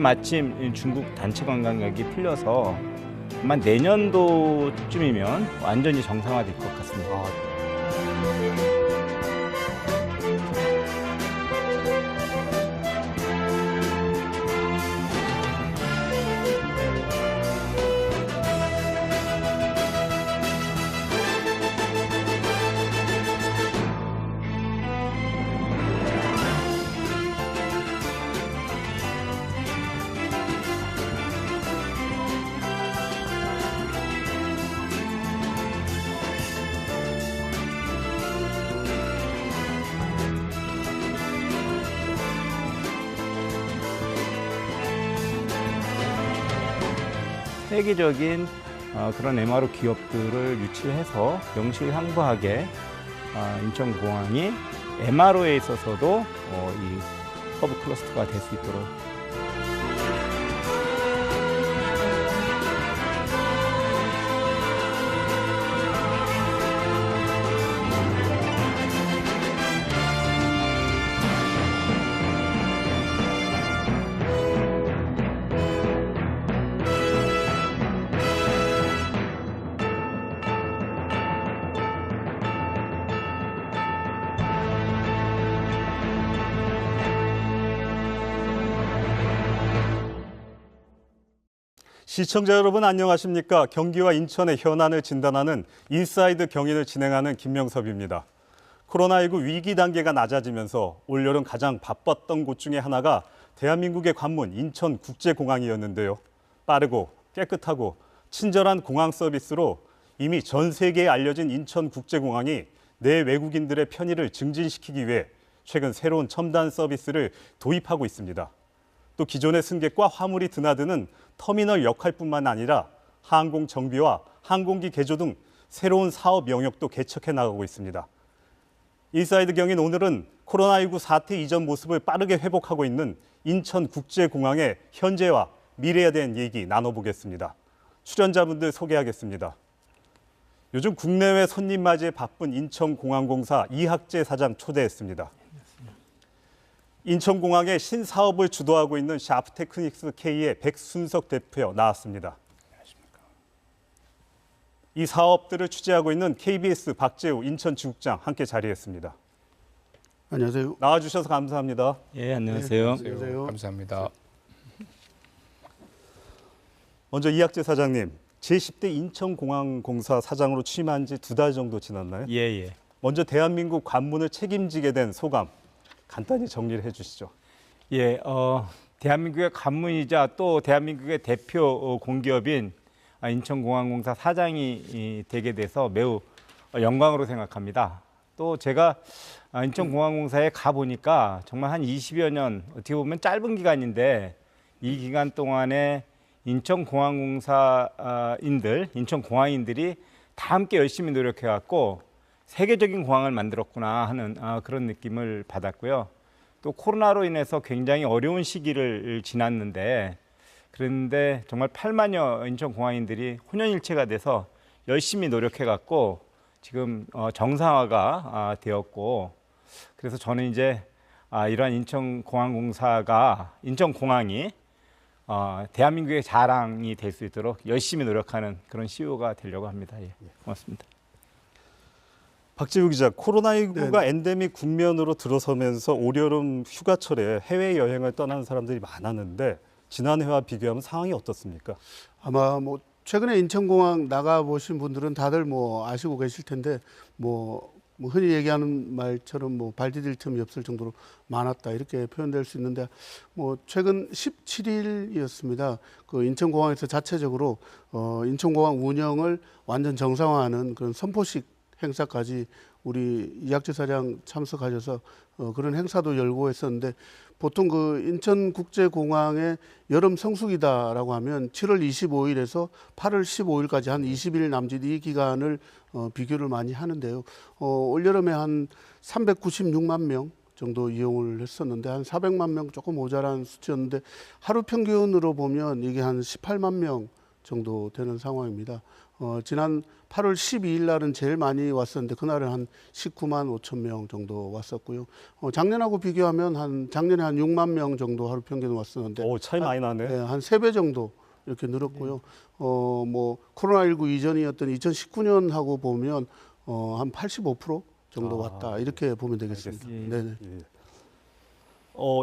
마침 중국 단체 관광객이 풀려서 아마 내년도쯤이면 완전히 정상화될 것 같습니다. 세계적인 그런 MRO 기업들을 유치해서 명실상부하게 인천공항이 MRO에 있어서도 이 허브 클러스터가 될 수 있도록. 시청자 여러분 안녕하십니까? 경기와 인천의 현안을 진단하는 인사이드 경인을 진행하는 김명섭입니다. 코로나19 위기 단계가 낮아지면서 올여름 가장 바빴던 곳 중에 하나가 대한민국의 관문 인천국제공항이었는데요. 빠르고 깨끗하고 친절한 공항 서비스로 이미 전 세계에 알려진 인천국제공항이 내 외국인들의 편의를 증진시키기 위해 최근 새로운 첨단 서비스를 도입하고 있습니다. 또 기존의 승객과 화물이 드나드는 터미널 역할뿐만 아니라 항공 정비와 항공기 개조 등 새로운 사업 영역도 개척해 나가고 있습니다. 인사이드 경인 오늘은 코로나19 사태 이전 모습을 빠르게 회복하고 있는 인천국제공항의 현재와 미래에 대한 얘기 나눠보겠습니다. 출연자분들 소개하겠습니다. 요즘 국내외 손님 맞이에 바쁜 인천공항공사 이학재 사장 초대했습니다. 인천공항의 신사업을 주도하고 있는 샤프테크닉스 K의 백순석 대표 나왔습니다. 안녕하십니까. 이 사업들을 취재하고 있는 KBS 박재우 인천지국장 함께 자리했습니다. 안녕하세요. 나와주셔서 감사합니다. 예, 안녕하세요. 네, 안녕하세요. 감사합니다. 먼저 이학재 사장님, 제10대 인천공항공사 사장으로 취임한 지 2달 정도 지났나요? 예. 먼저 대한민국 관문을 책임지게 된 소감 간단히 정리를 해주시죠. 예, 대한민국의 관문이자 또 대한민국의 대표 공기업인 인천공항공사 사장이 되게 돼서 매우 영광으로 생각합니다. 또 제가 인천공항공사에 가보니까 정말 한 20여 년, 어떻게 보면 짧은 기간인데 이 기간 동안에 인천공항공사인들, 인천공항인들이 다 함께 열심히 노력해왔고 세계적인 공항을 만들었구나 하는 그런 느낌을 받았고요. 또 코로나로 인해서 굉장히 어려운 시기를 지났는데 그런데 정말 8만여 인천공항인들이 혼연일체가 돼서 열심히 노력해갖고 지금 정상화가 되었고 그래서 저는 이제 이러한 인천공항이 대한민국의 자랑이 될 수 있도록 열심히 노력하는 그런 CEO가 되려고 합니다. 예, 고맙습니다. 박재우 기자, 코로나19가 엔데믹 국면으로 들어서면서 올여름 휴가철에 해외여행을 떠나는 사람들이 많았는데 지난해와 비교하면 상황이 어떻습니까? 아마 최근에 인천공항 나가보신 분들은 다들 아시고 계실 텐데 흔히 얘기하는 말처럼 발 디딜 틈이 없을 정도로 많았다 이렇게 표현될 수 있는데 최근 17일이었습니다. 그 인천공항에서 자체적으로 인천공항 운영을 완전 정상화하는 그런 선포식 행사까지 우리 이학재 사장 참석하셔서 그런 행사도 열고 했었는데 보통 그 인천국제공항의 여름 성수기다라고 하면 7월 25일에서 8월 15일까지 한 20일 남짓 이 기간을 비교를 많이 하는데요. 올여름에 한 396만 명 정도 이용을 했었는데 한 400만 명 조금 모자란 수치였는데 하루 평균으로 보면 이게 한 18만 명 정도 되는 상황입니다. 지난 8월 12일 날은 제일 많이 왔었는데 그날은 한 19만 5천 명 정도 왔었고요. 작년하고 비교하면 작년에 한 6만 명 정도 하루 평균 왔었는데 오, 차이 많이 나네. 네, 한 3배 정도 이렇게 늘었고요. 뭐 코로나19 이전이었던 2019년하고 보면 한 85% 정도 왔다 이렇게 보면 되겠습니다. 알겠습니다. 네네. 예.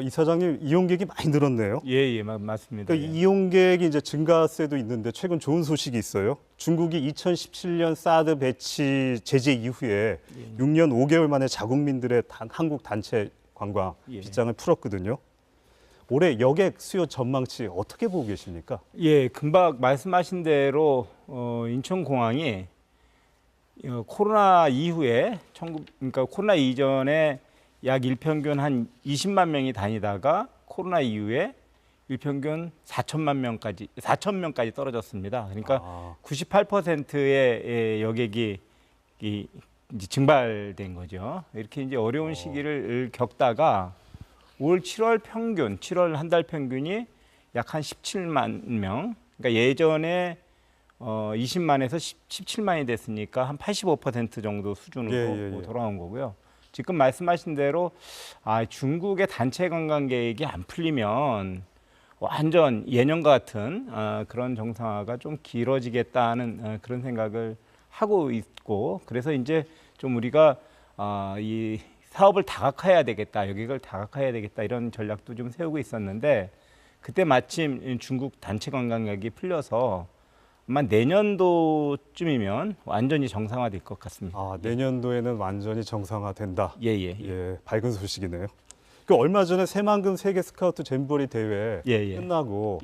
이사장님, 이용객이 많이 늘었네요. 예, 맞습니다. 그러니까 이용객이 이제 증가세도 있는데 최근 좋은 소식이 있어요. 중국이 2017년 사드 배치 제재 이후에 6년 5개월 만에 자국민들의 한국 단체 관광 빗장을 풀었거든요. 올해 여객 수요 전망치 어떻게 보고 계십니까? 예, 금방 말씀하신 대로 인천공항이 코로나 이후에 그러니까 코로나 이전에 약 일평균 한 20만 명이 다니다가 코로나 이후에 일평균 4천 명까지 떨어졌습니다. 그러니까 98%의 여객이 이제 증발된 거죠. 이렇게 이제 어려운 시기를 겪다가 올 7월 평균, 7월 한 달 평균이 약 한 17만 명. 그러니까 예전에 20만에서 17만이 됐으니까 한 85% 정도 수준으로 돌아온 거고요. 지금 말씀하신 대로 중국의 단체 관광 계획이 안 풀리면 완전 예년과 같은 그런 정상화가 좀 길어지겠다는 그런 생각을 하고 있고, 그래서 이제 좀 우리가 이 사업을 다각화해야 되겠다, 여객을 다각화해야 되겠다 이런 전략도 좀 세우고 있었는데, 그때 마침 중국 단체 관광객이 풀려서 아마 내년도쯤이면 완전히 정상화될 것 같습니다. 내년도에는 완전히 정상화된다. 예. 밝은 소식이네요. 그 얼마 전에 새만금 세계 스카우트 잼버리 대회 끝나고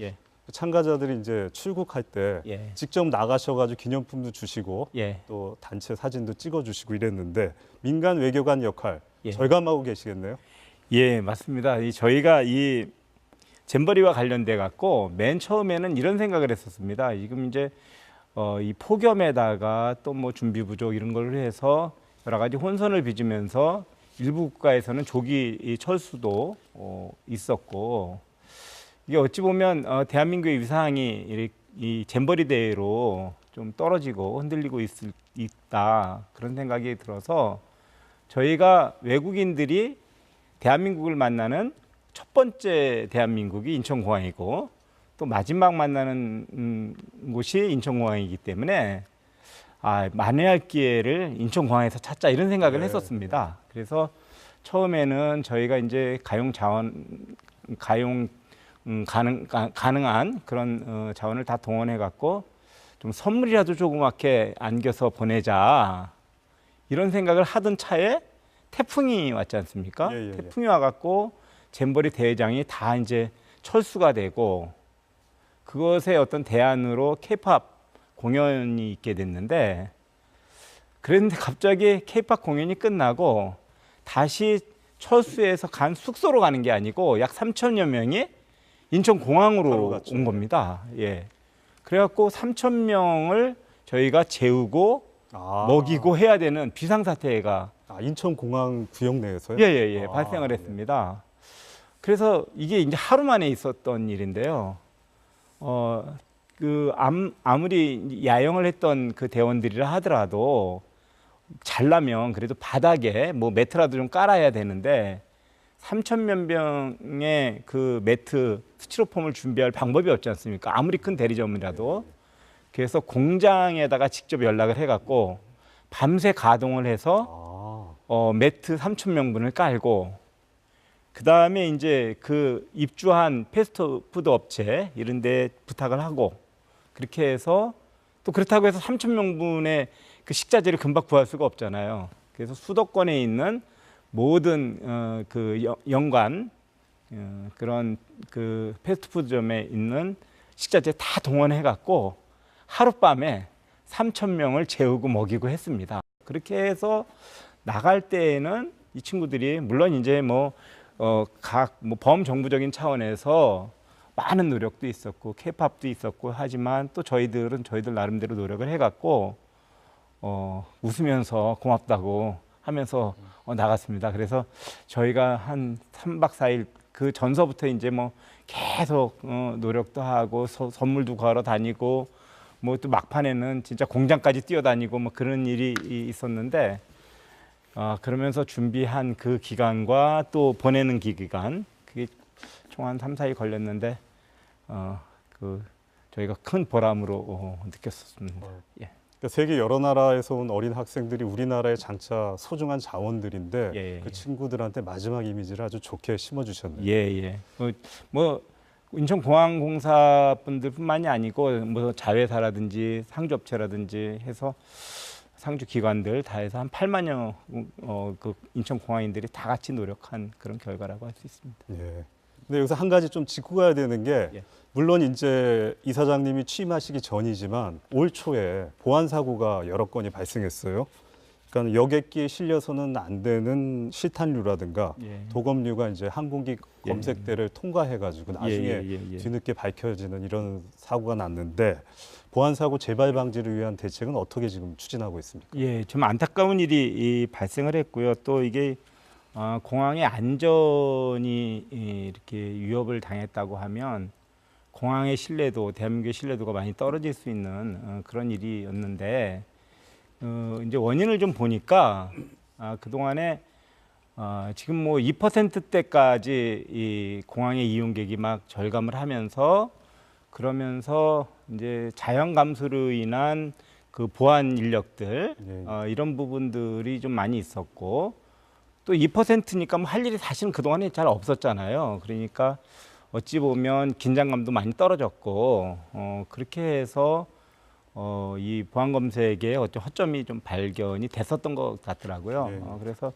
참가자들이 이제 출국할 때 직접 나가셔가지고 기념품도 주시고 또 단체 사진도 찍어주시고 이랬는데 민간 외교관 역할 절감하고 계시겠네요. 예, 맞습니다. 저희가 이 잼버리와 관련돼 갖고 맨 처음에는 이런 생각을 했었습니다. 지금 이제 이 폭염에다가 또 뭐 준비 부족 이런 걸 해서 여러 가지 혼선을 빚으면서 일부 국가에서는 조기 철수도 있었고, 이게 어찌 보면 대한민국의 위상이 이 잼버리 대회로 좀 떨어지고 흔들리고 있다 그런 생각이 들어서 저희가 외국인들이 대한민국을 만나는 첫 번째 대한민국이 인천공항이고 또 마지막 만나는 곳이 인천공항이기 때문에 만회할 기회를 인천공항에서 찾자 이런 생각을 했었습니다. 그래서 처음에는 저희가 이제 가능한 그런 자원을 다 동원해 갖고 좀 선물이라도 조그맣게 안겨서 보내자 이런 생각을 하던 차에 태풍이 왔지 않습니까? 태풍이 와갖고 잼버리 대회장이 다 이제 철수가 되고 그것의 어떤 대안으로 케이팝 공연이 있게 됐는데, 그런데 갑자기 케이팝 공연이 끝나고 다시 철수해서 간 숙소로 가는 게 아니고 약 3천여 명이 인천공항으로 온 겁니다. 그래갖고 3천 명을 저희가 재우고 먹이고 해야 되는 비상사태가 인천공항 구역 내에서요? 발생을 했습니다. 그래서 이게 이제 하루 만에 있었던 일인데요. 아무리 야영을 했던 그 대원들이라 하더라도 잘라면 그래도 바닥에 뭐 매트라도 좀 깔아야 되는데 3천몇 명의 그 매트 스티로폼을 준비할 방법이 없지 않습니까? 아무리 큰 대리점이라도. 그래서 공장에다가 직접 연락을 해갖고 밤새 가동을 해서 매트 3,000명분을 깔고, 그 다음에 이제 그 입주한 패스트푸드 업체 이런 데 부탁을 하고, 그렇게 해서 또 그렇다고 해서 3,000명분의 그 식자재를 금방 구할 수가 없잖아요. 그래서 수도권에 있는 모든 그 연관 그런 그 패스트푸드점에 있는 식자재 다 동원해 갖고 하룻밤에 3,000명을 재우고 먹이고 했습니다. 그렇게 해서 나갈 때에는 이 친구들이 물론 이제 각 범정부적인 차원에서 많은 노력도 있었고 케이팝도 있었고 하지만 또 저희들 나름대로 노력을 해갖고 웃으면서 고맙다고 하면서 나갔습니다. 그래서 저희가 한 3박 4일 그 전서부터 이제 계속 노력도 하고 선물도 걸어 다니고 뭐 또 막판에는 진짜 공장까지 뛰어다니고 뭐 그런 일이 있었는데 그러면서 준비한 그 기간과 또 보내는 기간 그게 총 한 3, 4일 걸렸는데 저희가 큰 보람으로 느꼈었습니다. 예. 그러니까 세계 여러 나라에서 온 어린 학생들이 우리나라의 장차 소중한 자원들인데 예. 그 친구들한테 마지막 이미지를 아주 좋게 심어주셨네요. 예. 뭐 인천공항공사 분들뿐만이 아니고 뭐 자회사라든지 상주업체라든지 해서 상주 기관들 다 해서 한 8만여 그 인천공항인들이 다 같이 노력한 그런 결과라고 할 수 있습니다. 예. 근데 여기서 한 가지 좀 짚고 가야 되는 게 예. 물론 이제 이사장님이 취임하시기 전이지만 올 초에 보안 사고가 여러 건이 발생했어요. 그러니까 여객기에 실려서는 안 되는 실탄류라든가 예. 도검류가 이제 항공기 예. 검색대를 통과해가지고 나중에 예. 뒤늦게 밝혀지는 이런 사고가 났는데 보안 사고 재발 방지를 위한 대책은 어떻게 지금 추진하고 있습니까? 예, 좀 안타까운 일이 발생을 했고요. 또 이게 공항의 안전이 이렇게 위협을 당했다고 하면 공항의 신뢰도, 대한민국의 신뢰도가 많이 떨어질 수 있는 그런 일이었는데 이제 원인을 좀 보니까 그동안에 지금 뭐 2%대까지 이 공항의 이용객이 막 절감을 하면서 그러면서 이제 자연 감소로 인한 그 보안 인력들 예. 이런 부분들이 좀 많이 있었고 또 2%니까 뭐 할 일이 사실은 그동안에 잘 없었잖아요. 그러니까 어찌 보면 긴장감도 많이 떨어졌고 그렇게 해서 이 보안 검색에 어떤 허점이 좀 발견이 됐었던 것 같더라고요. 네. 그래서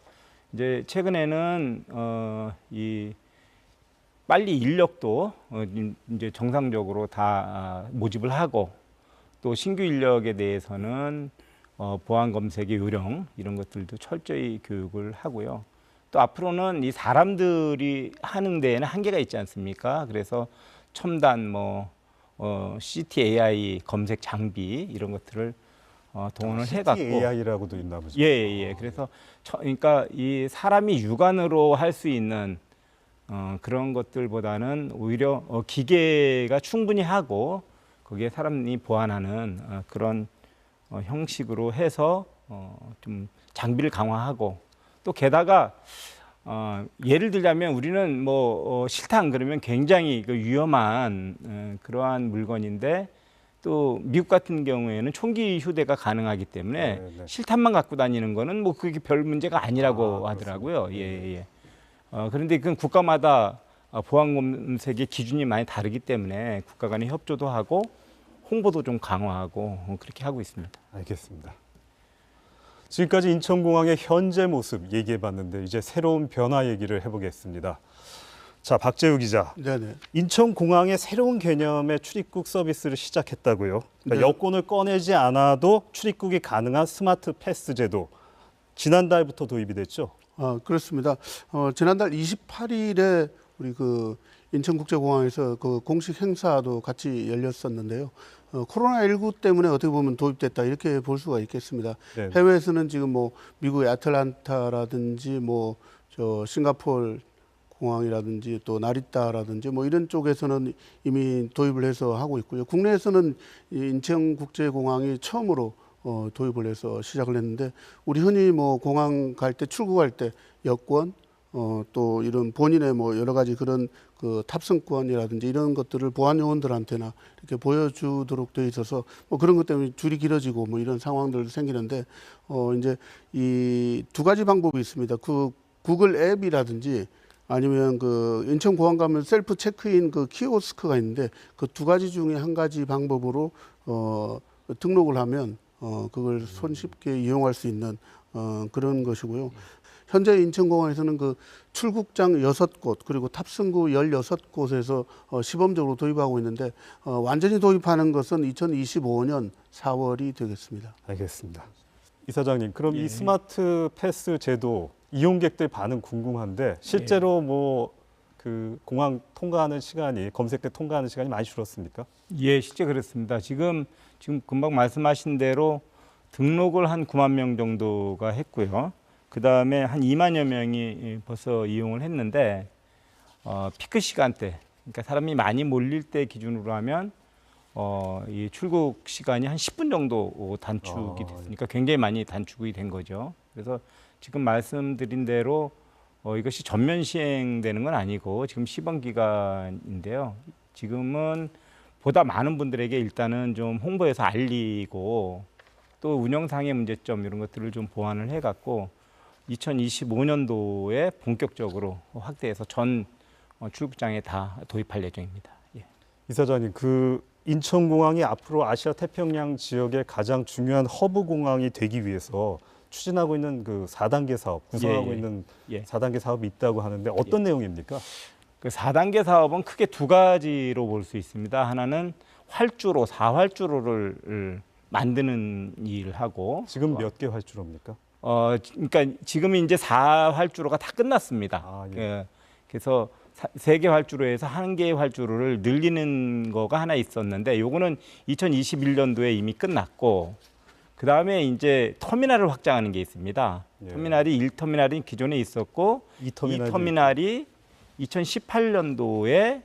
이제 최근에는 이 빨리 인력도 이제 정상적으로 다 모집을 하고 또 신규 인력에 대해서는 보안 검색의 요령 이런 것들도 철저히 교육을 하고요. 또 앞으로는 이 사람들이 하는 데에는 한계가 있지 않습니까? 그래서 첨단 CT AI 검색 장비 이런 것들을 동원을 해갖고 AI라고도 있나 보죠. 예. 그래서 그러니까 이 사람이 육안으로 할 수 있는 그런 것들보다는 오히려 기계가 충분히 하고 거기에 사람이 보완하는 그런 형식으로 해서 좀 장비를 강화하고 또 게다가 예를 들자면 우리는 실탄 그러면 굉장히 위험한 그러한 물건인데 또 미국 같은 경우에는 총기 휴대가 가능하기 때문에 네. 실탄만 갖고 다니는 거는 뭐 그게 별 문제가 아니라고 하더라고요. 그렇습니다. 예. 그런데 그건 국가마다 보안 검색의 기준이 많이 다르기 때문에 국가 간의 협조도 하고 홍보도 좀 강화하고 그렇게 하고 있습니다. 알겠습니다. 지금까지 인천공항의 현재 모습 얘기해봤는데 이제 새로운 변화 얘기를 해보겠습니다. 자, 박재우 기자. 네네. 인천공항의 새로운 개념의 출입국 서비스를 시작했다고요. 그러니까 네. 여권을 꺼내지 않아도 출입국이 가능한 스마트 패스 제도. 지난달부터 도입이 됐죠? 그렇습니다. 지난달 28일에 우리 그 인천국제공항에서 그 공식 행사도 같이 열렸었는데요. 코로나19 때문에 어떻게 보면 도입됐다 이렇게 볼 수가 있겠습니다. 네. 해외에서는 지금 미국의 애틀란타라든지 싱가포르 공항이라든지 또 나리타라든지 이런 쪽에서는 이미 도입을 해서 하고 있고요. 국내에서는 이 인천국제공항이 처음으로 도입을 해서 시작을 했는데 우리 흔히 공항 갈 때 출국할 때 여권 또 이런 본인의 여러 가지 그런 그 탑승권이라든지 이런 것들을 보안 요원들한테나 이렇게 보여주도록 되어 있어서 그런 것 때문에 줄이 길어지고 이런 상황들도 생기는데 이제 이 두 가지 방법이 있습니다. 그 구글 앱이라든지 아니면 그 인천공항 가면 셀프 체크인 그 키오스크가 있는데 그 두 가지 중에 한 가지 방법으로 등록을 하면 그걸 손쉽게 이용할 수 있는 그런 것이고요. 현재 인천공항에서는 그 출국장 6곳 그리고 탑승구 16곳에서 시범적으로 도입하고 있는데 완전히 도입하는 것은 2025년 4월이 되겠습니다. 알겠습니다. 이사장님, 그럼 예. 이 스마트 패스 제도 이용객들 반응 궁금한데 실제로 그 공항 통과하는 시간이 검색대 통과하는 시간이 많이 줄었습니까? 예, 실제 그렇습니다. 지금 금방 말씀하신 대로 등록을 한 9만 명 정도가 했고요. 그 다음에 한 2만여 명이 벌써 이용을 했는데 피크 시간대, 그러니까 사람이 많이 몰릴 때 기준으로 하면 이 출국 시간이 한 10분 정도 단축이 됐으니까 굉장히 많이 단축이 된 거죠. 그래서 지금 말씀드린 대로 이것이 전면 시행되는 건 아니고 지금 시범 기간인데요. 지금은 보다 많은 분들에게 일단은 좀 홍보해서 알리고 또 운영상의 문제점 이런 것들을 좀 보완을 해갖고 2025년도에 본격적으로 확대해서 전 출국장에 다 도입할 예정입니다. 예. 이사장님, 그 인천공항이 앞으로 아시아 태평양 지역의 가장 중요한 허브 공항이 되기 위해서 추진하고 있는 그 4단계 사업, 구성하고 예. 있는 예. 4단계 사업이 있다고 하는데 어떤 내용입니까? 그 4단계 사업은 크게 두 가지로 볼 수 있습니다. 하나는 활주로, 4활주로를 만드는 일을 하고 지금 몇 개 활주로입니까? 그러니까 지금 이제 4활주로가 다 끝났습니다. 아, 예. 예. 그래서 3개 활주로에서 1개의 활주로를 늘리는 거가 하나 있었는데 요거는 2021년도에 이미 끝났고 그다음에 이제 터미널을 확장하는 게 있습니다. 예. 터미널이 1터미널이 기존에 있었고 이 터미널도 2터미널이 2018년도에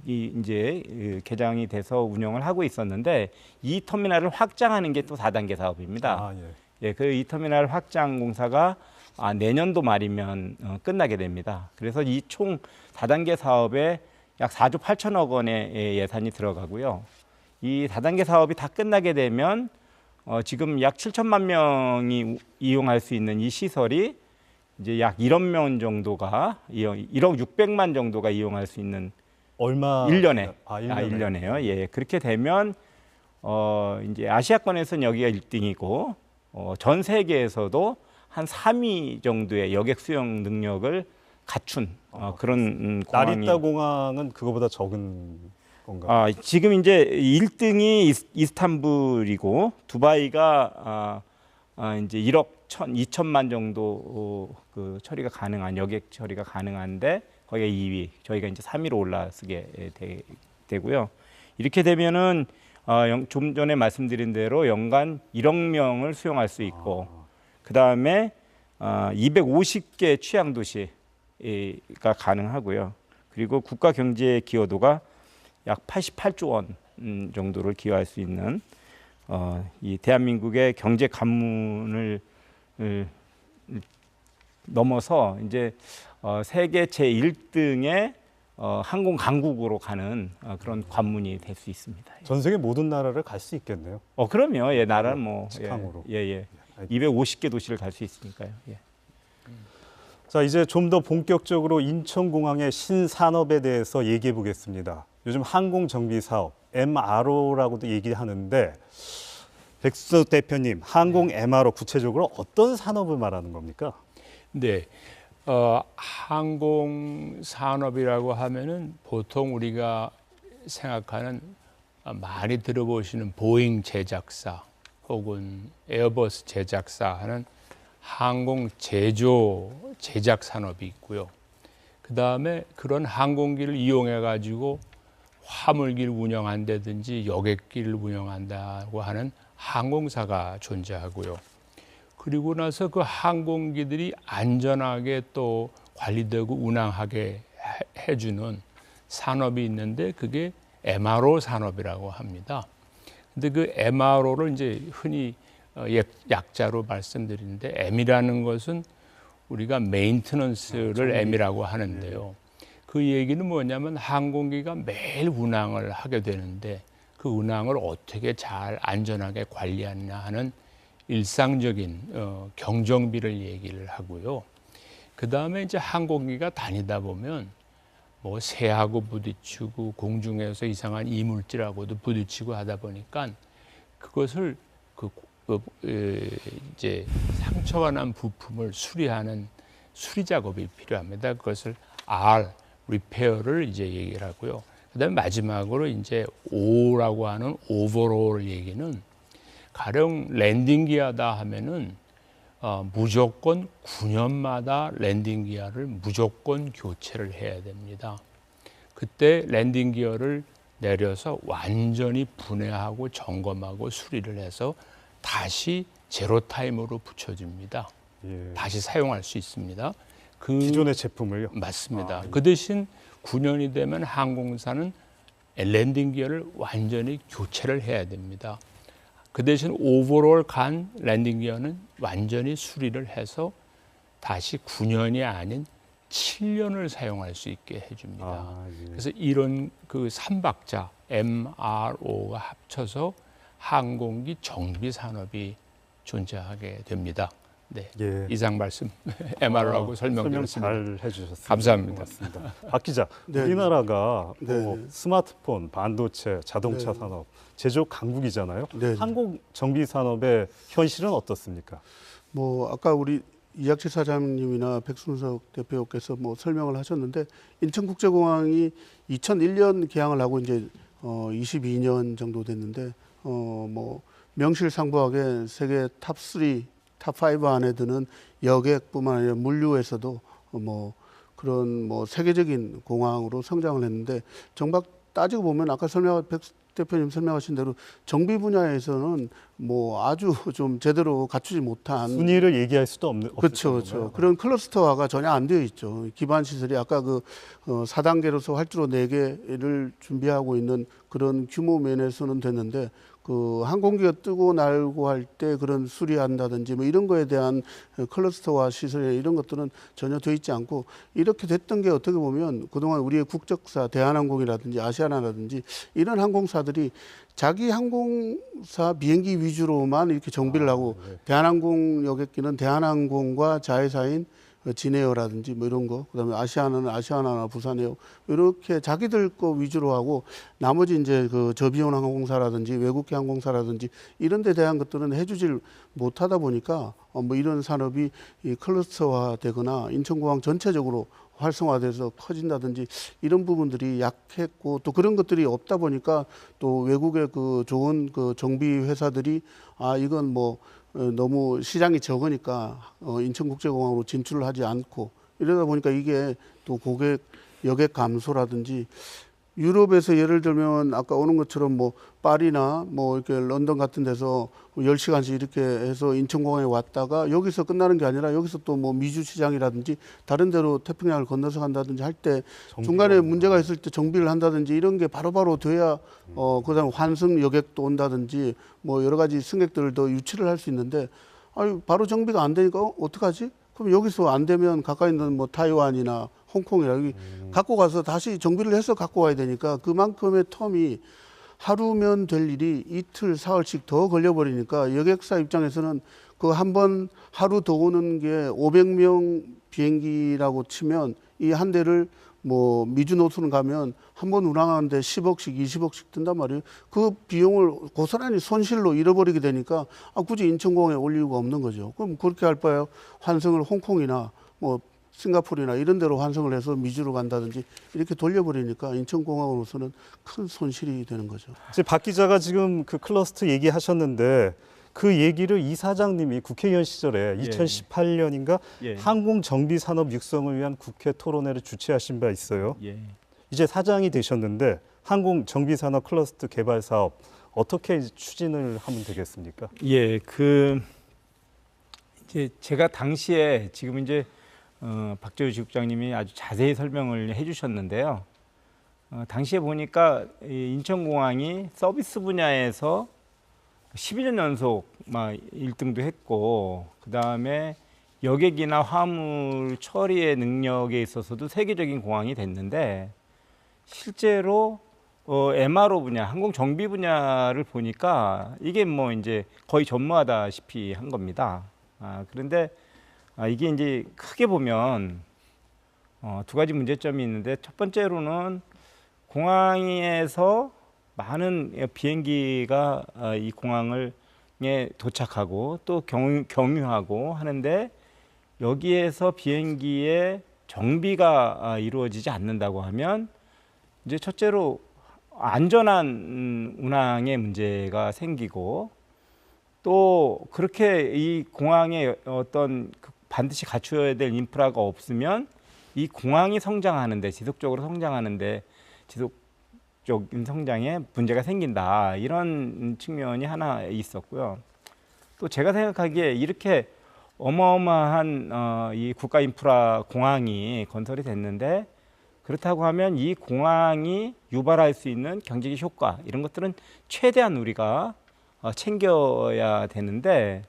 이제 개장이 돼서 운영을 하고 있었는데 이 터미널을 확장하는 게 또 4단계 사업입니다. 아, 예. 예, 그 이 터미널 확장 공사가 내년도 말이면 끝나게 됩니다. 그래서 이 총 4단계 사업에 약 4조 8천억 원의 예산이 들어가고요. 이 4단계 사업이 다 끝나게 되면 지금 약 7천만 명이 이용할 수 있는 이 시설이 이제 약 1억 명 정도가 1억 600만 정도가 이용할 수 있는 얼마? 1년에. 아, 1년에. 1년에요. 예. 그렇게 되면 이제 아시아권에서는 여기가 1등이고 전 세계에서도 한 3위 정도의 여객 수용 능력을 갖춘 그런 공항이 나리타 공항은 그거보다 적은 건가요? 지금 이제 1등이 이스탄불이고 두바이가 이제 1억 2천만 정도 그 처리가 가능한 여객 처리가 가능한데 거기가 2위, 저희가 이제 3위로 올라서게 되고요. 이렇게 되면은 좀 전에 말씀드린 대로 연간 1억 명을 수용할 수 있고 그 다음에 250개 취향 도시가 가능하고요. 그리고 국가 경제 기여도가 약 88조 원 정도를 기여할 수 있는 이 대한민국의 경제 관문을 넘어서 이제 세계 제1등의 항공 강국으로 가는 그런 관문이 될 수 있습니다. 전 세계 모든 나라를 갈 수 있겠네요. 그럼요. 예, 나라는 뭐 직항으로. 예. 250개 도시를 갈 수 있으니까요. 예. 자, 이제 좀 더 본격적으로 인천공항의 신산업에 대해서 얘기해 보겠습니다. 요즘 항공정비 사업, MRO라고도 얘기하는데 백수석 대표님, 항공 MRO 구체적으로 어떤 산업을 말하는 겁니까? 네, 항공 산업이라고 하면은 보통 우리가 생각하는 많이 들어보시는 보잉 제작사 혹은 에어버스 제작사 하는 항공 제작 산업이 있고요. 그 다음에 그런 항공기를 이용해 가지고 화물기를 운영한다든지 여객기를 운영한다고 하는 항공사가 존재하고요. 그리고 나서 그 항공기들이 안전하게 또 관리되고 운항하게 해주는 산업이 있는데 그게 MRO 산업이라고 합니다. 근데 그 MRO를 이제 흔히 약자로 말씀드리는데 M이라는 것은 우리가 메인테넌스를 M이라고 하는데요. 그 얘기는 뭐냐면 항공기가 매일 운항을 하게 되는데 그 운항을 어떻게 잘 안전하게 관리하느냐 하는 일상적인 경정비를 얘기를 하고요. 그 다음에 이제 항공기가 다니다 보면 뭐 새하고 부딪히고 공중에서 이상한 이물질하고도 부딪히고 하다 보니까 그것을 이제 상처가 난 부품을 수리하는 수리 작업이 필요합니다. 그것을 리페어를 이제 얘기를 하고요. 그다음에 마지막으로 이제 O라고 하는 오버롤 얘기는 가령 랜딩 기어다 하면은 무조건 9년마다 랜딩 기어를 무조건 교체를 해야 됩니다. 그때 랜딩 기어를 내려서 완전히 분해하고 점검하고 수리를 해서 다시 제로 타임으로 붙여줍니다. 예. 다시 사용할 수 있습니다. 기존의 제품을요? 맞습니다. 그 대신 9년이 되면 항공사는 랜딩 기어를 완전히 교체를 해야 됩니다. 그 대신 오버롤 간 랜딩 기어는 완전히 수리를 해서 다시 9년이 아닌 7년을 사용할 수 있게 해줍니다. 예. 그래서 이런 그 3박자 MRO가 합쳐서 항공기 정비 산업이 존재하게 됩니다. 네. 예. 이상 말씀 MRO라고 설명 설명드렸습니다. 잘 해주셨습니다. 감사합니다. 고맙습니다. 박 기자, 네. 우리나라가 네. 스마트폰, 반도체, 자동차 네. 산업 제조 강국이잖아요. 네. 항공 정비 산업의 현실은 어떻습니까? 뭐 아까 우리 이학재 사장님이나 백순석 대표께서 뭐 설명을 하셨는데 인천국제공항이 2001년 개항을 하고 이제 22년 정도 됐는데 뭐 명실상부하게 세계 탑3, 탑5 안에 드는 여객뿐만 아니라 물류에서도 뭐 그런 뭐 세계적인 공항으로 성장을 했는데 정작 따지고 보면 아까 백 대표님 설명하신 대로 정비 분야에서는 뭐 아주 좀 제대로 갖추지 못한 순위를 얘기할 수도 없는 그렇죠, 그렇죠. 그런 클러스터화가 전혀 안 되어 있죠. 기반 시설이 아까 그 4단계로서 활주로 4개를 준비하고 있는 그런 규모 면에서는 됐는데 그 항공기가 뜨고 날고 할 때 그런 수리한다든지 뭐 이런 거에 대한 클러스터화 시설 이런 것들은 전혀 되어 있지 않고 이렇게 됐던 게 어떻게 보면 그동안 우리의 국적사 대한항공이라든지 아시아나라든지 이런 항공사들이 자기 항공사 비행기 위주로만 이렇게 정비를 하고 대한항공 여객기는 대한항공과 자회사인 진에어라든지 뭐 이런 거, 그다음에 아시아나는 아시아나나 부산에어 이렇게 자기들 거 위주로 하고 나머지 이제 그 저비용 항공사라든지 외국계 항공사라든지 이런 데 대한 것들은 해주질 못하다 보니까 뭐 이런 산업이 이 클러스터화되거나 인천공항 전체적으로 활성화돼서 커진다든지 이런 부분들이 약했고 또 그런 것들이 없다 보니까 또 외국의 그 좋은 그 정비 회사들이 아 이건 뭐 너무 시장이 적으니까 인천국제공항으로 진출을 하지 않고 이러다 보니까 이게 또 고객 여객 감소라든지 유럽에서 예를 들면 아까 오는 것처럼 뭐 파리나 뭐 이렇게 런던 같은 데서 10시간씩 이렇게 해서 인천공항에 왔다가 여기서 끝나는 게 아니라 여기서 또 뭐 미주 시장이라든지 다른 데로 태평양을 건너서 간다든지 할 때 중간에 문제가 있을 때 정비를 한다든지 이런 게 바로바로 돼야 그다음 환승 여객도 온다든지 뭐 여러 가지 승객들을 더 유치를 할 수 있는데 아니 바로 정비가 안 되니까 어떡하지? 그럼 여기서 안 되면 가까이 있는 뭐 타이완이나 홍콩이나 여기 갖고 가서 다시 정비를 해서 갖고 와야 되니까 그만큼의 텀이 하루면 될 일이 이틀, 사흘씩 더 걸려버리니까 여객사 입장에서는 그 한 번 하루 더 오는 게 500명 비행기라고 치면 이 한 대를 뭐 미주 노선을 가면 한 번 운항하는데 10억씩, 20억씩 든단 말이에요. 그 비용을 고스란히 손실로 잃어버리게 되니까 굳이 인천공항에 올 이유가 없는 거죠. 그럼 그렇게 할 바에 환승을 홍콩이나 뭐 싱가포르나 이런 데로 환승을 해서 미주로 간다든지 이렇게 돌려버리니까 인천공항으로서는 큰 손실이 되는 거죠. 이제 박 기자가 지금 그 클러스터 얘기하셨는데 그 얘기를 이 사장님이 국회의원 시절에 2018년인가 예. 항공 정비 산업 육성을 위한 국회 토론회를 주최하신 바 있어요. 예. 이제 사장이 되셨는데 항공 정비 산업 클러스터 개발 사업 어떻게 추진을 하면 되겠습니까? 예, 이제 제가 당시에 지금 이제 박재우 지국장님이 아주 자세히 설명을 해주셨는데요. 당시에 보니까 이 인천공항이 서비스 분야에서 12년 연속 막 1등도 했고, 그 다음에 여객이나 화물 처리의 능력에 있어서도 세계적인 공항이 됐는데, 실제로 MRO 분야, 항공 정비 분야를 보니까 이게 뭐 이제 거의 전무하다시피 한 겁니다. 그런데 이게 이제 크게 보면 두 가지 문제점이 있는데, 첫 번째로는 공항에서 많은 비행기가 이 공항에 도착하고 또 경유하고 하는데 여기에서 비행기의 정비가 이루어지지 않는다고 하면 이제 첫째로 안전한 운항의 문제가 생기고 또 그렇게 이 공항에 어떤 반드시 갖춰야 될 인프라가 없으면 이 공항이 성장하는데 지속적으로 성장하는데 지속적인 성장에 문제가 생긴다 이런 측면이 하나 있었고요. 또 제가 생각하기에 이렇게 어마어마한 이 국가 인프라 공항이 건설이 됐는데 그렇다고 하면 이 공항이 유발할 수 있는 경제적 효과 이런 것들은 최대한 우리가 챙겨야 되는데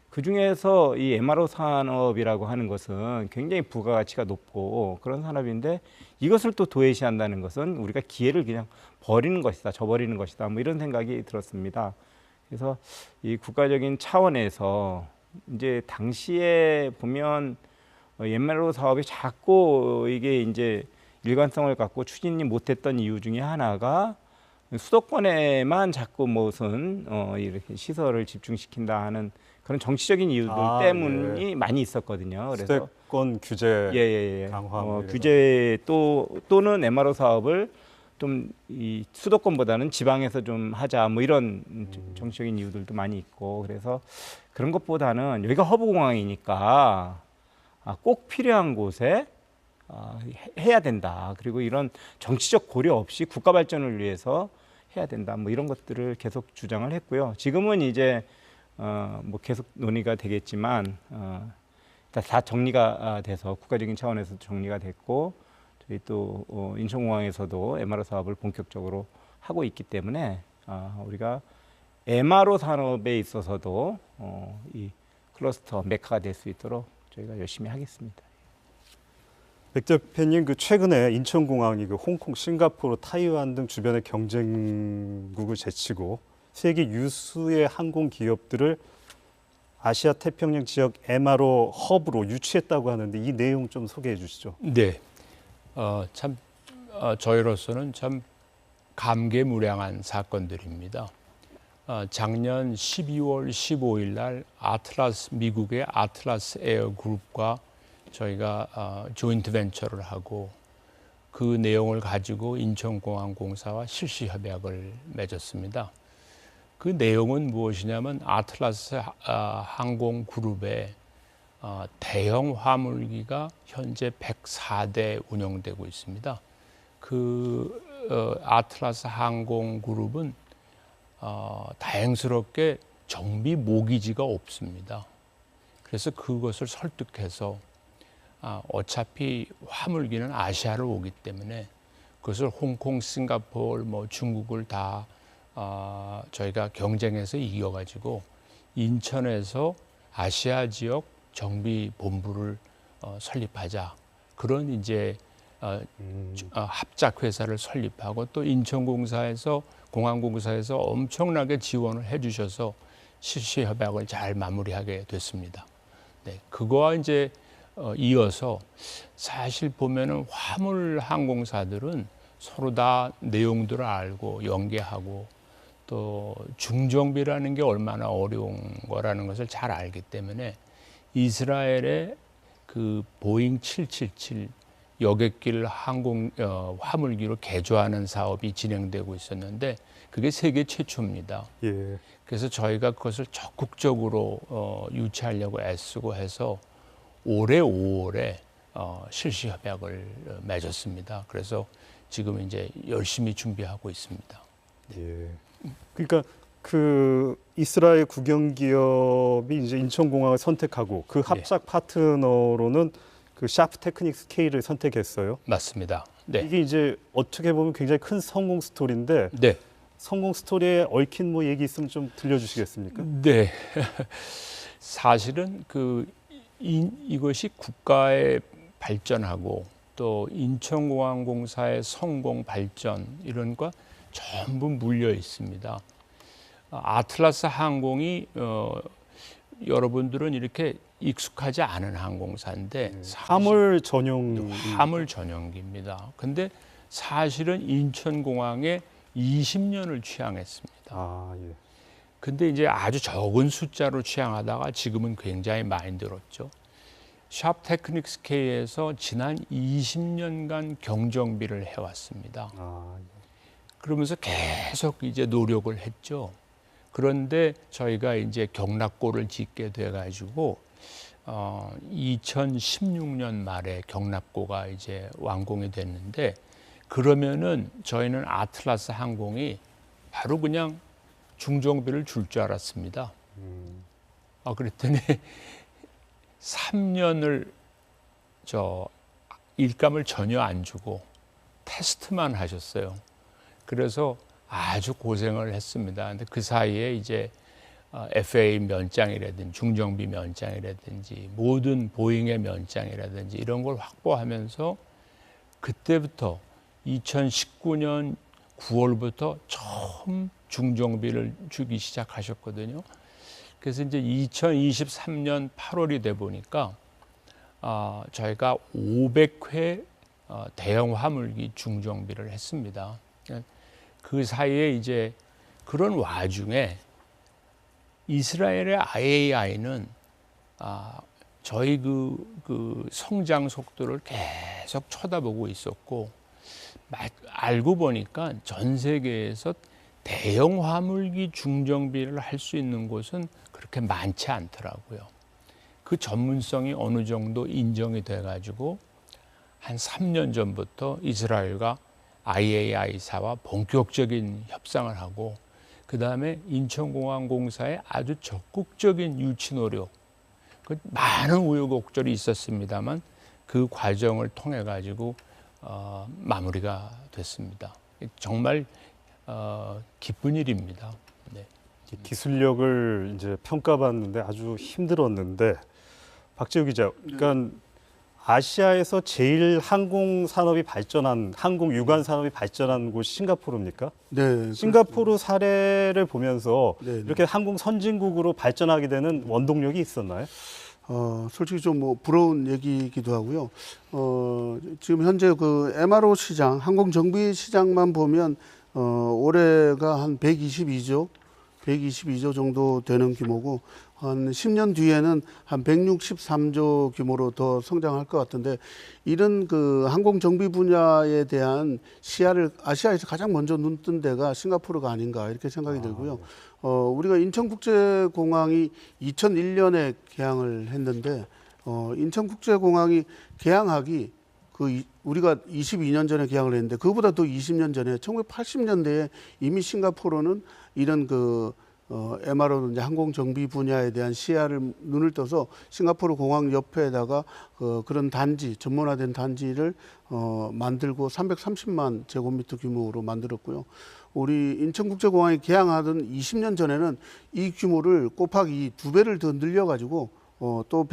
그 중에서 이 MRO 산업이라고 하는 것은 굉장히 부가가치가 높고 그런 산업인데 이것을 또 도외시한다는 것은 우리가 기회를 그냥 버리는 것이다, 저버리는 것이다, 뭐 이런 생각이 들었습니다. 그래서 이 국가적인 차원에서 이제 당시에 보면 MRO 사업이 자꾸 이게 이제 일관성을 갖고 추진이 못했던 이유 중에 하나가 수도권에만 자꾸 무슨 이렇게 시설을 집중시킨다 하는 그런 정치적인 이유들 때문이 많이 있었거든요. 그래서 수도권 규제 강화, 규제 또는 MRO 사업을 좀 이 수도권보다는 지방에서 좀 하자 뭐 이런 정치적인 이유들도 많이 있고 그래서 그런 것보다는 여기가 허브 공항이니까 꼭 필요한 곳에 해야 된다. 그리고 이런 정치적 고려 없이 국가 발전을 위해서 해야 된다. 뭐 이런 것들을 계속 주장을 했고요. 지금은 이제 뭐 계속 논의가 되겠지만 다 정리가 돼서 국가적인 차원에서 정리가 됐고 저희 또 인천공항에서도 MRO 사업을 본격적으로 하고 있기 때문에 우리가 MRO 산업에 있어서도 이 클러스터 메카가 될 수 있도록 저희가 열심히 하겠습니다. 백 대표님, 그 최근에 인천공항이 그 홍콩, 싱가포르, 타이완 등 주변의 경쟁국을 제치고 세계 유수의 항공 기업들을 아시아 태평양 지역 MRO 허브로 유치했다고 하는데 이 내용 좀 소개해 주시죠. 네, 저희로서는 참 감개무량한 사건들입니다. 작년 12월 15일 날 미국의 아틀라스 에어 그룹과 저희가 조인트 벤처를 하고 그 내용을 가지고 인천공항공사와 실시 협약을 맺었습니다. 그 내용은 무엇이냐면 아틀라스 항공 그룹의 대형 화물기가 현재 104대 운영되고 있습니다. 그 아틀라스 항공 그룹은 다행스럽게 정비 모기지가 없습니다. 그래서 그것을 설득해서 어차피 화물기는 아시아를 오기 때문에 그것을 홍콩, 싱가포르, 뭐 중국을 다 저희가 경쟁해서 이겨가지고 인천에서 아시아 지역 정비 본부를 설립하자. 그런 이제 합작 회사를 설립하고 또 인천공사에서 공항공사에서 엄청나게 지원을 해주셔서 실시 협약을 잘 마무리하게 됐습니다. 네, 그거와 이제 이어서 사실 보면은 화물 항공사들은 서로 다 내용들을 알고 연계하고 또 중정비라는 게 얼마나 어려운 거라는 것을 잘 알기 때문에 이스라엘의 그 보잉 777 여객길 화물기로 개조하는 사업이 진행되고 있었는데 그게 세계 최초입니다. 예. 그래서 저희가 그것을 적극적으로 유치하려고 애쓰고 해서 올해 5월에 실시 협약을 맺었습니다. 그래서 지금 이제 열심히 준비하고 있습니다. 예. 그러니까 그 이스라엘 국영기업이 이제 인천공항을 선택하고 그 합작 파트너로는 그 샤프 테크닉스 K를 선택했어요. 맞습니다. 네. 이게 이제 어떻게 보면 굉장히 큰 성공 스토리인데 네. 성공 스토리에 얽힌 뭐 얘기 있으면 좀 들려주시겠습니까? 네. 사실은 이것이 국가의 발전하고 또 인천공항공사의 성공 발전 이런 거 전부 물려 있습니다. 아틀라스 항공이 여러분들은 이렇게 익숙하지 않은 항공사인데 화물 전용 화물 전용기입니다. 근데 사실은 인천공항에 20년을 취항했습니다. 예. 근데 이제 아주 적은 숫자로 취항하다가 지금은 굉장히 많이 늘었죠. 샵 테크닉스 K에서 지난 20년간 경정비를 해왔습니다. 그러면서 계속 이제 노력을 했죠. 그런데 저희가 이제 경납고를 짓게 돼가지고 2016년 말에 경납고가 이제 완공이 됐는데 그러면은 저희는 아틀라스 항공이 바로 그냥 중정비를 줄 줄 알았습니다. 그랬더니 3년을 일감을 전혀 안 주고 테스트만 하셨어요. 그래서 아주 고생을 했습니다. 근데 그 사이에 이제 FA 면장이라든지 중정비 면장이라든지 모든 보잉의 면장이라든지 이런 걸 확보하면서 그때부터 2019년 9월부터 처음 중정비를 주기 시작하셨거든요. 그래서 이제 2023년 8월이 돼 보니까 저희가 500회 대형 화물기 중정비를 했습니다. 그 사이에 이제 그런 와중에 이스라엘의 IAI는 저희 그 성장 속도를 계속 쳐다보고 있었고 알고 보니까 전 세계에서 대형 화물기 중정비를 할 수 있는 곳은 그렇게 많지 않더라고요. 그 전문성이 어느 정도 인정이 돼가지고 한 3년 전부터 이스라엘과 IAI사와 본격적인 협상을 하고 그 다음에 인천공항공사의 아주 적극적인 유치 노력, 많은 우여곡절이 있었습니다만 그 과정을 통해 가지고 마무리가 됐습니다. 정말 기쁜 일입니다. 네. 기술력을 이제 평가받는데 아주 힘들었는데 박재우 기자, 그러니까 아시아에서 제일 항공 산업이 발전한 항공 유관 산업이 발전한 곳이 싱가포르입니까? 네. 싱가포르 사례를 보면서 네, 네. 이렇게 항공 선진국으로 발전하게 되는 원동력이 있었나요? 솔직히 좀 뭐 부러운 얘기이기도 하고요. 지금 현재 그 MRO 시장, 항공 정비 시장만 보면 올해가 한 122조 정도 되는 규모고 한 10년 뒤에는 한 163조 규모로 더 성장할 것 같은데 이런 그 항공 정비 분야에 대한 시야를 아시아에서 가장 먼저 눈뜬 데가 싱가포르가 아닌가 이렇게 생각이 들고요. 우리가 인천국제공항이 2001년에 개항을 했는데 인천국제공항이 개항하기 우리가 22년 전에 개항을 했는데 그보다 또 20년 전에 1980년대에 이미 싱가포르는 이런 MRO 이제 항공 정비 분야에 대한 시야를 눈을 떠서 싱가포르 공항 옆에다가 그런 단지 전문화된 단지를 만들고 330만 제곱미터 규모로 만들었고요. 우리 인천국제공항이 개항하던 20년 전에는 이 규모를 곱하기 2배를 더 늘려가지고 또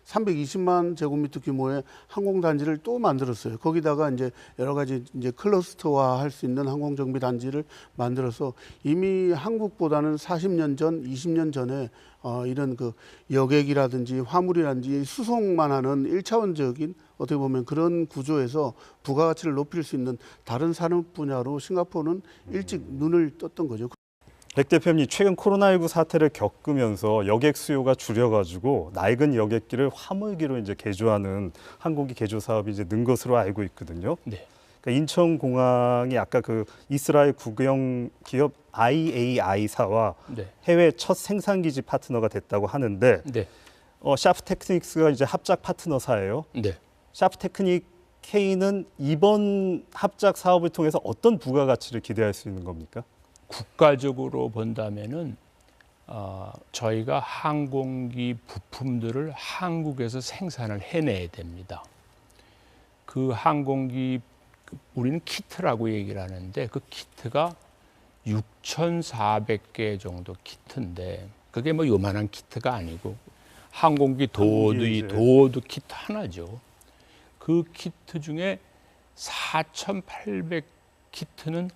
320만 제곱미터 규모의 항공단지를 또 만들었어요. 거기다가 이제 여러 가지 이제 클러스터화 할 수 있는 항공정비 단지를 만들어서 이미 한국보다는 40년 전, 20년 전에 이런 그 여객이라든지 화물이라든지 수송만 하는 1차원적인 어떻게 보면 그런 구조에서 부가가치를 높일 수 있는 다른 산업 분야로 싱가포르는 일찍 눈을 떴던 거죠. 백 대표님, 최근 코로나19 사태를 겪으면서 여객 수요가 줄여가지고 낡은 여객기를 화물기로 이제 개조하는 항공기 개조 사업이 이제 는 것으로 알고 있거든요. 네. 그러니까 인천공항이 아까 그 이스라엘 국영 기업 IAI사와 네. 해외 첫 생산기지 파트너가 됐다고 하는데 네. 샤프테크닉스가 이제 합작 파트너사예요. 네. 샤프테크닉 K는 이번 합작 사업을 통해서 어떤 부가가치를 기대할 수 있는 겁니까? 국가적으로 본다면은 저희가 항공기 부품들을 한국에서 생산을 해내야 됩니다. 그 항공기 우리는 키트라고 얘기를 하는데 그 키트가 6,400개 정도 키트인데 그게 뭐 요만한 키트가 아니고 항공기 도어도 키트 하나죠. 그 키트 중에 4,800 키트는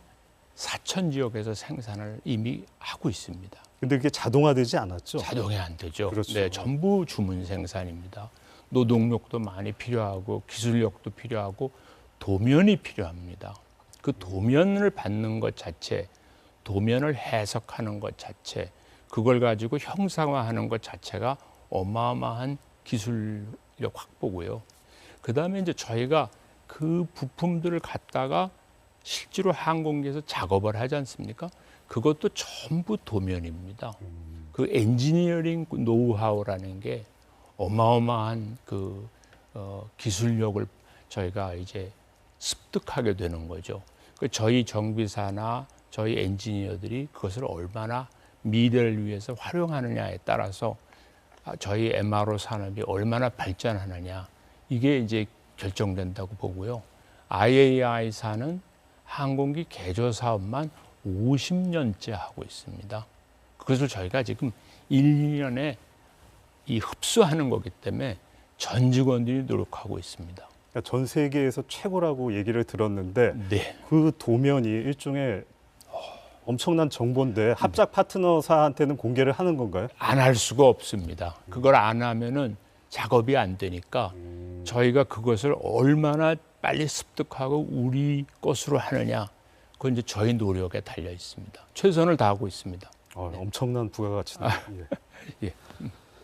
사천 지역에서 생산을 이미 하고 있습니다. 근데 그게 자동화되지 않았죠? 자동이 안 되죠. 그렇죠. 네, 전부 주문 생산입니다. 노동력도 많이 필요하고 기술력도 필요하고 도면이 필요합니다. 그 도면을 받는 것 자체, 도면을 해석하는 것 자체, 그걸 가지고 형상화하는 것 자체가 어마어마한 기술력 확보고요. 그다음에 이제 저희가 그 부품들을 갖다가 실제로 항공기에서 작업을 하지 않습니까? 그것도 전부 도면입니다. 그 엔지니어링 노우하우라는 게 어마어마한 그 기술력을 저희가 이제 습득하게 되는 거죠. 저희 정비사나 저희 엔지니어들이 그것을 얼마나 미래를 위해서 활용하느냐에 따라서 저희 MRO 산업이 얼마나 발전하느냐 이게 이제 결정된다고 보고요. IAI사는 항공기 개조 사업만 50년째 하고 있습니다. 그것을 저희가 지금 1년에 이 흡수하는 거기 때문에 전 직원들이 노력하고 있습니다. 그러니까 전 세계에서 최고라고 얘기를 들었는데 네. 그 도면이 일종의 엄청난 정보인데 합작 파트너사한테는 공개를 하는 건가요? 안 할 수가 없습니다. 그걸 안 하면은 작업이 안 되니까 저희가 그것을 얼마나 빨리 습득하고 우리 것으로 하느냐, 그건 이제 저희 노력에 달려 있습니다. 최선을 다하고 있습니다. 엄청난 부가가치네요. 예.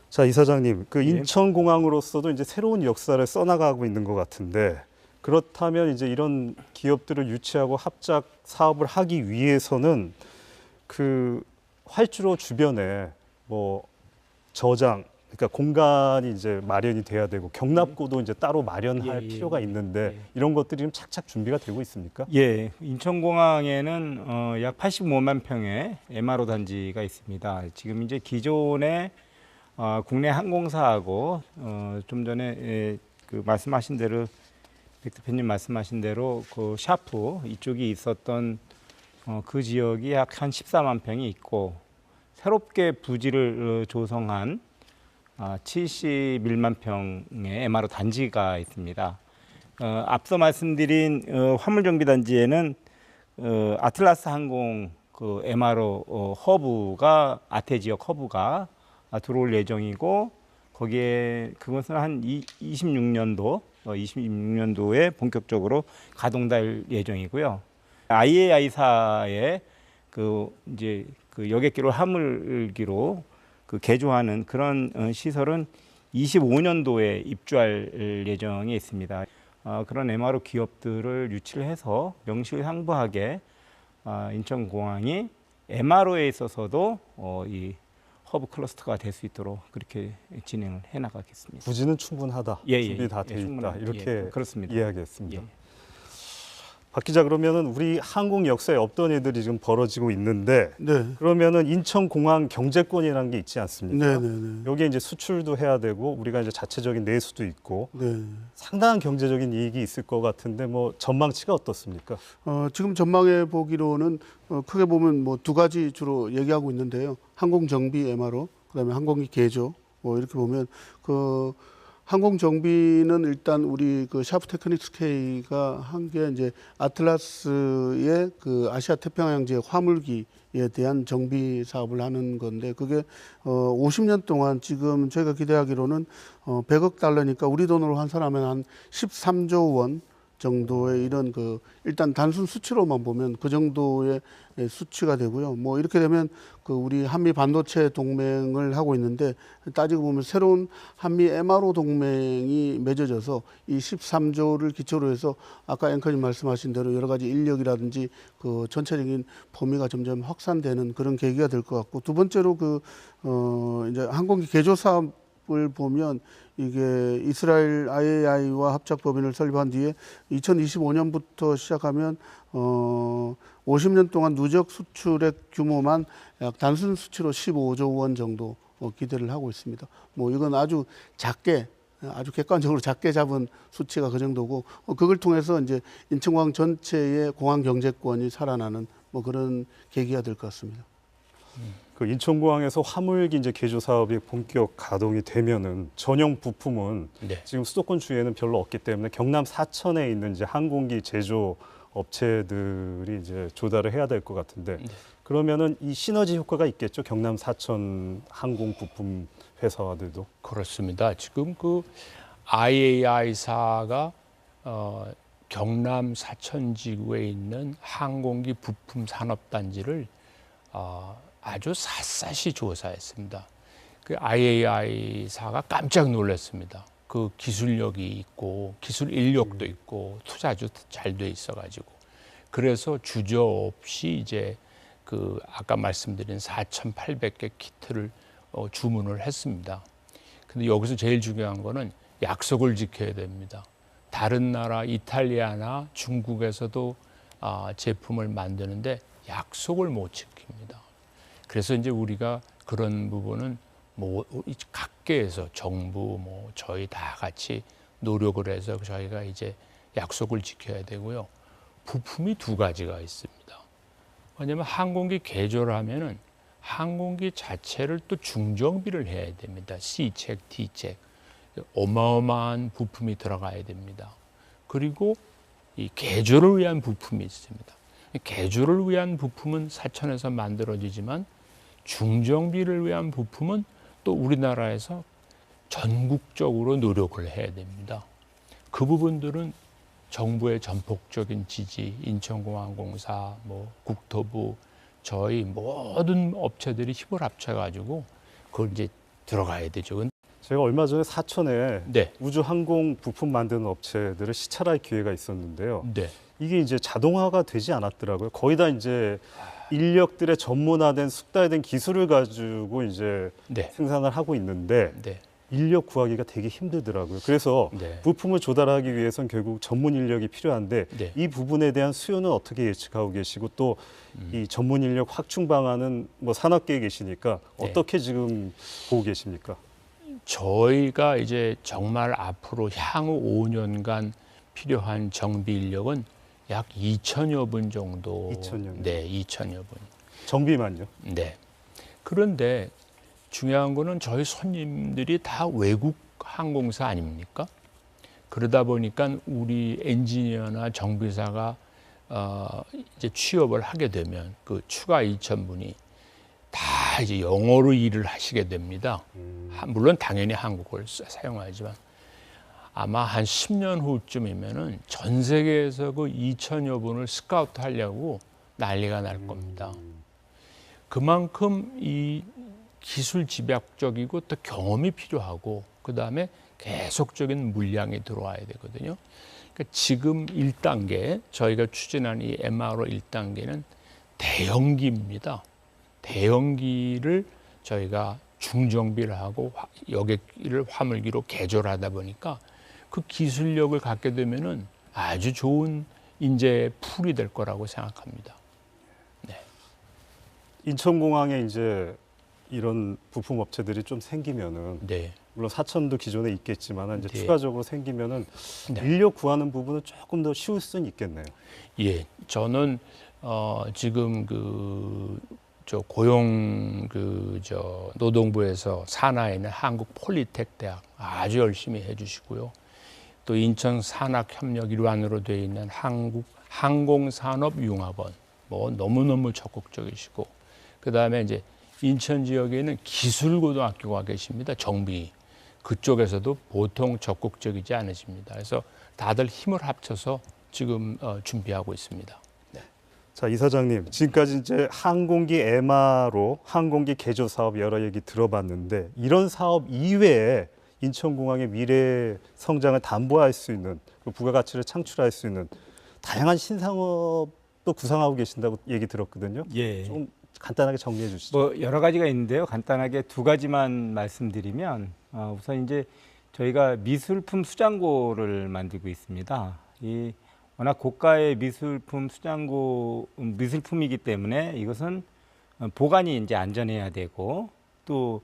자, 이사장님, 그 인천공항으로서도 이제 새로운 역사를 써나가고 있는 것 같은데 그렇다면 이제 이런 기업들을 유치하고 합작 사업을 하기 위해서는 그 활주로 주변에 뭐 저장, 그러니까 공간이 이제 마련이 돼야 되고 경납고도 이제 따로 마련할 필요가 있는데 이런 것들이 좀 착착 준비가 되고 있습니까? 예, 인천공항에는 약 85만 평의 MRO 단지가 있습니다. 지금 이제 기존의 국내 항공사하고 좀 전에 그 말씀하신 대로 백 대표님 말씀하신 대로 그 샤프 이쪽이 있었던 그 지역이 약 한 14만 평이 있고 새롭게 부지를 조성한 71만 평의 MRO 단지가 있습니다. 앞서 말씀드린 화물정비단지에는 아틀라스 항공 그 MRO 허브가 아태 지역 허브가 들어올 예정이고 거기에 그것은 한 26년도에 본격적으로 가동될 예정이고요. IAI사의 그 이제 그 여객기로 화물기로 그 개조하는 그런 시설은 25년도에 입주할 예정에 있습니다. 그런 MRO 기업들을 유치를 해서 명실상부하게 인천공항이 MRO에 있어서도 이 허브 클러스터가 될 수 있도록 그렇게 진행을 해나가겠습니다. 부지는 충분하다, 준비 다 돼 있다 이렇게 그렇습니다. 이해하겠습니다. 예. 박 기자, 그러면은 우리 항공 역사에 없던 일들이 지금 벌어지고 있는데 네. 그러면은 인천공항 경제권이라는 게 있지 않습니까? 네네네. 여기에 이제 수출도 해야 되고 우리가 이제 자체적인 내수도 있고 네. 상당한 경제적인 이익이 있을 것 같은데 뭐 전망치가 어떻습니까? 지금 전망해 보기로는 크게 보면 뭐 두 가지 주로 얘기하고 있는데요. 항공 정비 MRO, 그다음에 항공기 개조. 뭐 이렇게 보면 그 항공 정비는 일단 우리 그 샤프 테크닉스 K가 한 게 이제 아틀라스의 그 아시아 태평양 지역 화물기에 대한 정비 사업을 하는 건데 그게 50년 동안 지금 저희가 기대하기로는 100억 달러니까 우리 돈으로 환산하면 한 13조 원 정도의 이런 그 일단 단순 수치로만 보면 그 정도의 수치가 되고요. 뭐 이렇게 되면 그 우리 한미 반도체 동맹을 하고 있는데 따지고 보면 새로운 한미 MRO 동맹이 맺어져서 이 13조를 기초로 해서 아까 앵커님 말씀하신 대로 여러 가지 인력이라든지 그 전체적인 범위가 점점 확산되는 그런 계기가 될 것 같고 두 번째로 그 이제 항공기 개조 사업을 보면 이게 이스라엘 IAI와 합작법인을 설립한 뒤에 2025년부터 시작하면 50년 동안 누적 수출액 규모만 약 단순 수치로 15조 원 정도 기대를 하고 있습니다. 뭐 이건 아주 작게 아주 객관적으로 작게 잡은 수치가 그 정도고 그걸 통해서 이제 인천공항 전체의 공항 경제권이 살아나는 뭐 그런 계기가 될 것 같습니다. 그 인천공항에서 화물기 이제 개조 사업이 본격 가동이 되면은 전용 부품은 네. 지금 수도권 주위에는 별로 없기 때문에 경남 사천에 있는 이제 항공기 제조 업체들이 이제 조달을 해야 될 것 같은데 그러면은 이 시너지 효과가 있겠죠? 경남 사천 항공 부품 회사들도. 그렇습니다. 지금 그 IAI사가 경남 사천지구에 있는 항공기 부품 산업단지를 아주 샅샅이 조사했습니다. 그 IAI사가 깜짝 놀랐습니다. 그 기술력이 있고 기술 인력도 있고 투자도 잘 돼 있어가지고 그래서 주저없이 이제 그 아까 말씀드린 4,800개 키트를 주문을 했습니다. 근데 여기서 제일 중요한 거는 약속을 지켜야 됩니다. 다른 나라 이탈리아나 중국에서도 제품을 만드는데 약속을 못 지킵니다. 그래서 이제 우리가 그런 부분은 뭐 각계에서 정부 뭐 저희 다 같이 노력을 해서 저희가 이제 약속을 지켜야 되고요. 부품이 두 가지가 있습니다. 왜냐하면 항공기 개조를 하면은 항공기 자체를 또 중정비를 해야 됩니다. C책, D책. 어마어마한 부품이 들어가야 됩니다. 그리고 이 개조를 위한 부품이 있습니다. 개조를 위한 부품은 사천에서 만들어지지만 중정비를 위한 부품은 또 우리나라에서 전국적으로 노력을 해야 됩니다. 그 부분들은 정부의 전폭적인 지지, 인천공항공사, 국토부, 저희 모든 업체들이 힘을 합쳐가지고 그걸 이제 들어가야 되죠. 제가 얼마 전에 사천에 네. 우주항공 부품 만드는 업체들을 시찰할 기회가 있었는데요. 네. 이게 이제 자동화가 되지 않았더라고요. 거의 다 이제 인력들의 전문화된 숙달된 기술을 가지고 이제 네. 생산을 하고 있는데 네. 인력 구하기가 되게 힘들더라고요. 그래서 네. 부품을 조달하기 위해선 결국 전문 인력이 필요한데 네. 이 부분에 대한 수요는 어떻게 예측하고 계시고 또 이 전문 인력 확충 방안은 산업계에 계시니까 네. 어떻게 지금 보고 계십니까? 저희가 이제 정말 앞으로 향후 5년간 필요한 정비 인력은 약 2천여 분 정도. 2천여 분. 네, 2천여 분. 정비만요? 네. 그런데 중요한 거는 저희 손님들이 다 외국 항공사 아닙니까? 그러다 보니까 우리 엔지니어나 정비사가 이제 취업을 하게 되면 그 추가 2천 분이 다 이제 영어로 일을 하시게 됩니다. 물론 당연히 한국어를 사용하지만 아마 한 10년 후쯤이면은 전 세계에서 그 2천여 분을 스카우트 하려고 난리가 날 겁니다. 그만큼 이 기술 집약적이고 또 경험이 필요하고 그다음에 계속적인 물량이 들어와야 되거든요. 그러니까 지금 1단계 저희가 추진한 이 MRO 1단계는 대형기입니다. 대형기를 저희가 중정비를 하고 여객기를 화물기로 개조를 하다 보니까 그 기술력을 갖게 되면은 아주 좋은 인재 풀이 될 거라고 생각합니다. 네. 인천공항에 이제 이런 부품 업체들이 좀 생기면은 네. 물론 사천도 기존에 있겠지만 이제 네. 추가적으로 생기면은 네. 인력 구하는 부분은 조금 더 쉬울 수는 있겠네요. 예, 저는 지금 고용 노동부에서 산하에 있는 한국 폴리텍 대학 아주 열심히 해주시고요. 또 인천 산학협력 일환으로 되어 있는 한국 항공산업융합원 너무너무 적극적이시고 그 다음에 이제 인천 지역에 있는 기술고등학교가 계십니다. 정비 그쪽에서도 보통 적극적이지 않으십니다. 그래서 다들 힘을 합쳐서 지금 준비하고 있습니다. 자, 이사장님, 지금까지 이제 항공기 MRO, 항공기 개조 사업 여러 얘기 들어봤는데 이런 사업 이외에 인천공항의 미래 성장을 담보할 수 있는 부가가치를 창출할 수 있는 다양한 신산업도 구상하고 계신다고 얘기 들었거든요. 예. 좀 간단하게 정리해 주시죠. 여러 가지가 있는데요. 간단하게 두 가지만 말씀드리면 우선 이제 저희가 미술품 수장고를 만들고 있습니다. 이 워낙 고가의 미술품이기 때문에 이것은 보관이 이제 안전해야 되고 또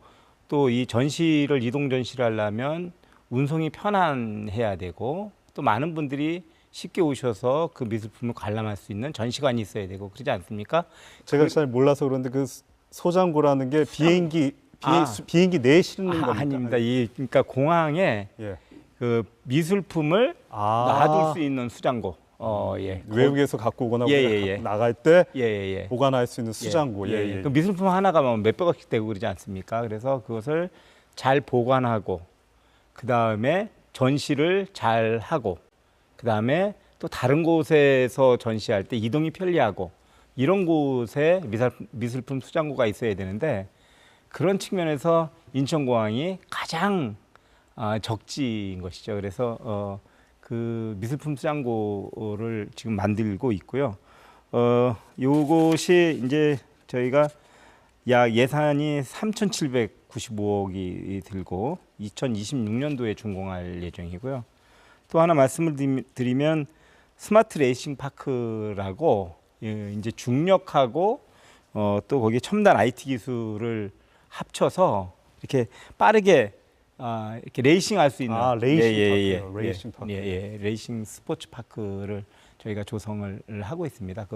이 전시를 이동 전시를 하려면 운송이 편안해야 되고 또 많은 분들이 쉽게 오셔서 그 미술품을 관람할 수 있는 전시관이 있어야 되고 그러지 않습니까? 제가 잘 몰라서 그런데 그 소장고라는 게 비행기 내에 실는 겁니까? 아닙니다. 그러니까 공항에 예. 그 미술품을 놔둘 수 있는 수장고. 예. 외국에서 갖고 오거나 예. 나갈 때 예. 보관할 수 있는 수장고. 그 미술품 하나가 몇백억씩 되고 그러지 않습니까? 그래서 그것을 잘 보관하고 그 다음에 전시를 잘 하고 그 다음에 또 다른 곳에서 전시할 때 이동이 편리하고 이런 곳에 미술품 수장고가 있어야 되는데 그런 측면에서 인천공항이 가장 적지인 것이죠. 그래서 그 미술품 수장고를 지금 만들고 있고요. 요것이 이제 저희가 약 예산이 3,795억이 들고 2026년도에 준공할 예정이고요. 또 하나 말씀을 드리면 스마트 레이싱 파크라고 이제 중력하고 또 거기에 첨단 IT 기술을 합쳐서 이렇게 빠르게 이렇게 레이싱 할 수 있는 레이싱 파크요. 레이싱 파크. 레이싱 스포츠 파크를 저희가 조성을 하고 있습니다.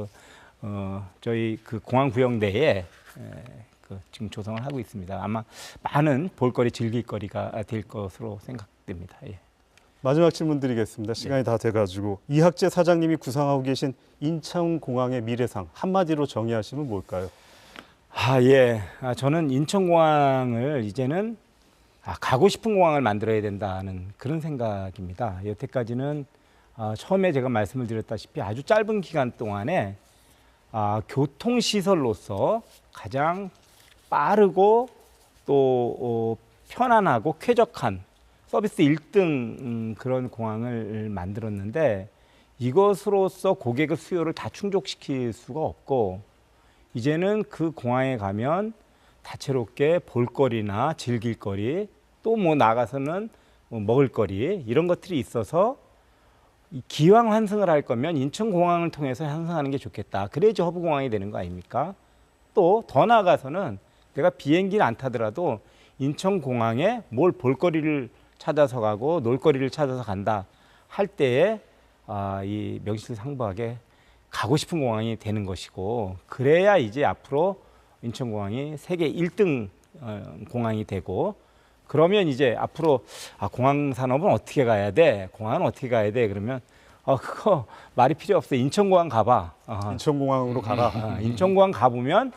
저희 그 공항 구역 내에 지금 조성을 하고 있습니다. 아마 많은 볼거리, 즐길거리가 될 것으로 생각됩니다. 예. 마지막 질문 드리겠습니다. 시간이 다 돼가지고 이학재 사장님이 구상하고 계신 인천공항의 미래상 한마디로 정의하시면 뭘까요? 저는 인천공항을 이제는 가고 싶은 공항을 만들어야 된다는 그런 생각입니다. 여태까지는 처음에 제가 말씀을 드렸다시피 아주 짧은 기간 동안에 교통시설로서 가장 빠르고 또 편안하고 쾌적한 서비스 1등 그런 공항을 만들었는데 이것으로서 고객의 수요를 다 충족시킬 수가 없고 이제는 그 공항에 가면 다채롭게 볼거리나 즐길거리 또 뭐 나가서는 먹을거리 이런 것들이 있어서 기왕 환승을 할 거면 인천공항을 통해서 환승하는 게 좋겠다. 그래야지 허브공항이 되는 거 아닙니까? 또 더 나아가서는 내가 비행기를 안 타더라도 인천공항에 뭘 볼거리를 찾아서 가고 놀거리를 찾아서 간다 할 때에 이 명실상부하게 가고 싶은 공항이 되는 것이고 그래야 이제 앞으로 인천공항이 세계 1등 공항이 되고 그러면 이제 앞으로 공항 산업은 어떻게 가야 돼? 공항은 어떻게 가야 돼? 그러면 그거 말이 필요 없어. 인천공항 가봐. 인천공항으로 가라. 인천공항 가보면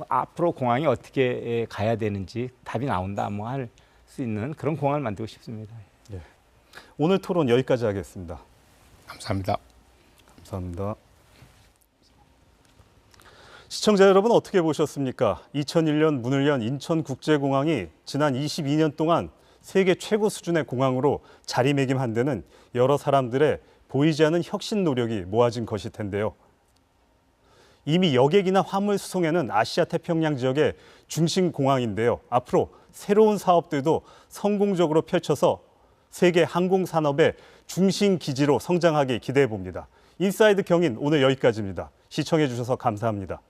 앞으로 공항이 어떻게 가야 되는지 답이 나온다. 뭐 할 수 있는 그런 공항을 만들고 싶습니다. 네. 오늘 토론 여기까지 하겠습니다. 감사합니다. 감사합니다. 시청자 여러분 어떻게 보셨습니까? 2001년 문을 연 인천국제공항이 지난 22년 동안 세계 최고 수준의 공항으로 자리매김한 데는 여러 사람들의 보이지 않는 혁신 노력이 모아진 것일 텐데요. 이미 여객이나 화물 수송에는 아시아 태평양 지역의 중심 공항인데요. 앞으로 새로운 사업들도 성공적으로 펼쳐서 세계 항공 산업의 중심 기지로 성장하길 기대해 봅니다. 인사이드 경인 오늘 여기까지입니다. 시청해 주셔서 감사합니다.